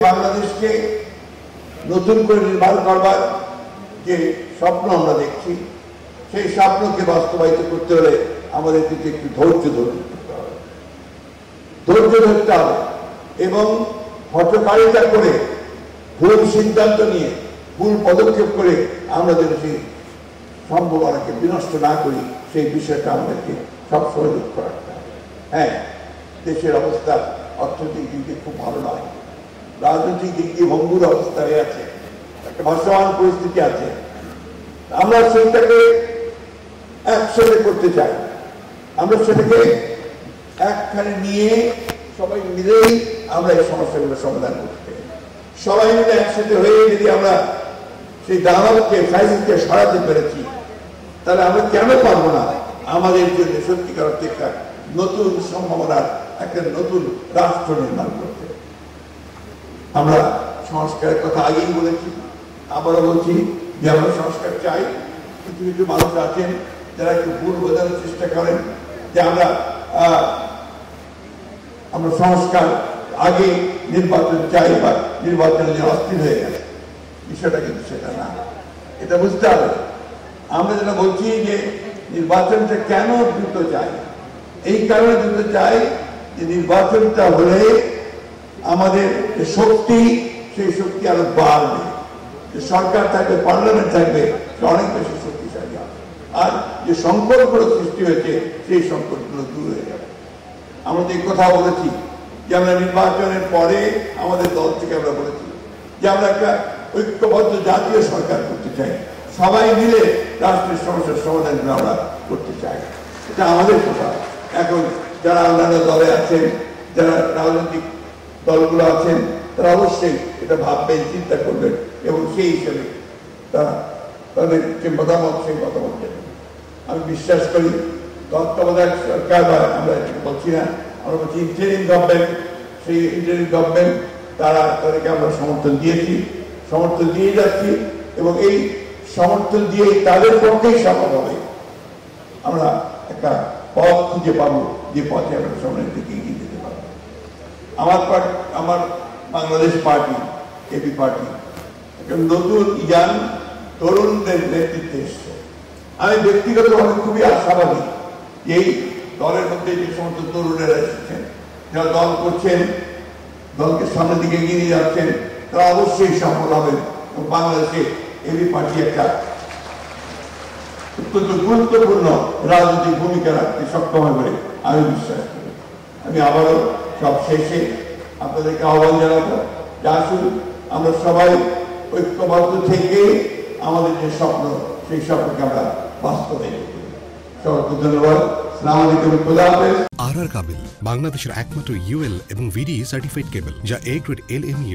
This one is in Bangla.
বাংলাদেশকে নতুন করে নির্মাণ করবার যে স্বপ্ন আমরা দেখছি, সেই স্বপ্নকে বাস্তবায়িত করতে হলে আমাদের কিন্তু একটু ধৈর্য ধরতে হবে, এবং হঠকারিতা করে ভুল সিদ্ধান্ত নিয়ে ভুল পদক্ষেপ করে আমরা যেন সেই সম্ভাবনাকে বিনষ্ট না করি, সেই বিষয়টা আমাদেরকে সবসময় লক্ষ্য রাখতে হবে। হ্যাঁ, দেশের অবস্থা অর্থনৈতিক দিক দিয়ে খুব ভালো নয়, রাজনৈতিক দিক দিয়ে ভঙ্গুর অবস্থা হয়ে আছে, একটা ভাসমান পরিস্থিতি আছে। আমরা সেটাকে একসাথে করতে চাই, আমরা সেটাকে একখানে নিয়ে সবাই মিলেই আমরা এই সমস্যাগুলো সমাধান করতে চাই। সবাই মিলে একসাথে হয়ে যদি আমরা সেই দালালকে ফ্যাসিস্টকে সরাতে পেরেছি, তাহলে আমরা কেন পারবো না আমাদের জন্য সত্যিকার অর্থে একটা নতুন সম্ভাবনার একটা নতুন রাষ্ট্র নির্মাণ করতে। আমরা সংস্কারের কথা আগেই বলেছি, আবারও বলছি যে আমরা সংস্কার চাই। কিছু কিছু মানুষ আছেন যারা একটু ভুল বোঝানোর চেষ্টা করেন যে আমরা সংস্কার আগে নির্বাচন চাই বা নির্বাচন যে অস্থির হয়ে গেছে, বিষয়টা কিন্তু সেটা না। এটা বুঝতে হবে। আমরা যেটা বলছি যে নির্বাচনটা কেন দ্রুত চাই, এই কারণে দ্রুত চাই যে নির্বাচনটা হলে আমাদের যে শক্তি, সেই শক্তি আরো বাড়বে, যে সরকার থাকবে, পার্লামেন্ট থাকবে, সে অনেক বেশি শক্তিশালী হবে। আর যে সংকটগুলো সৃষ্টি হয়েছে, সেই সংকটগুলো দূর হয়ে যাবে। আমরা তো এই কথা বলেছি যে আমরা নির্বাচনের পরে আমাদের দল থেকে আমরা বলেছি যে আমরা একটা ঐক্যবদ্ধ জাতীয় সরকার করতে চাই, সবাই মিলে রাষ্ট্রের সমস্যার সমাধানগুলো আমরা করতে চাই। এটা আমাদের কথা। এখন যারা অন্যান্য দলে আছেন, যারা রাজনৈতিক দলগুলো আছেন, তারা অবশ্যই এটা ভাববেন, চিন্তা করবেন এবং সেই হিসেবে তারা তাদের যে মতামত, সেই মতামত দেবেন। আমি বিশ্বাস করি তত্ত্বাবধায়ক সরকার, বা আমরা বলছি না, আমরা বলছি ইন্টারিম গভর্নমেন্ট, সেই ইন্টারিম গভর্নমেন্ট তাদেরকে আমরা সমর্থন দিয়েছি, সমর্থন দিয়ে যাচ্ছি, এবং এই সমর্থন দিয়ে তাদের পক্ষেই সম্ভব হবে আমরা একটা পথ খুঁজে পাবো, যে পথে আমরা সামনের দিকে এগিয়ে যেতে পারবো। আমার বাংলাদেশ পার্টি, এবি পার্টি, একটা নতুন ইয়াং তরুণদের নেতৃত্বে এসছে। আমি ব্যক্তিগতভাবে খুবই আশাবাদী এই দলের মধ্যে যে সমস্ত তরুণেরা এসেছেন, যারা দল করছেন, দলকে সামনের দিকে এগিয়ে নিয়ে যাচ্ছেন, তারা অবশ্যই সফল হবেন এবং বাংলাদেশে এবি পার্টি একটা অত্যন্ত গুরুত্বপূর্ণ রাজনৈতিক ভূমিকা রাখতে সক্ষম হবে বলে আমি বিশ্বাস করি। আমি আবারও সব শেষে আপনাদেরকে আহ্বান জানাবো যে আসুন আমরা সবাই ঐক্যবদ্ধ থেকে আমাদের যে স্বপ্ন, সেই স্বপ্নকে আমরা বাস্তবায়িত করি। সবাইকে ধন্যবাদ। আসসালামু আলাইকুম। খোদা হাফেজ। আর কাবেল বাংলাদেশের একমাত্র ইউএল এবং ভিডি সার্টিফাইড কেবল, যা A গ্রেড LME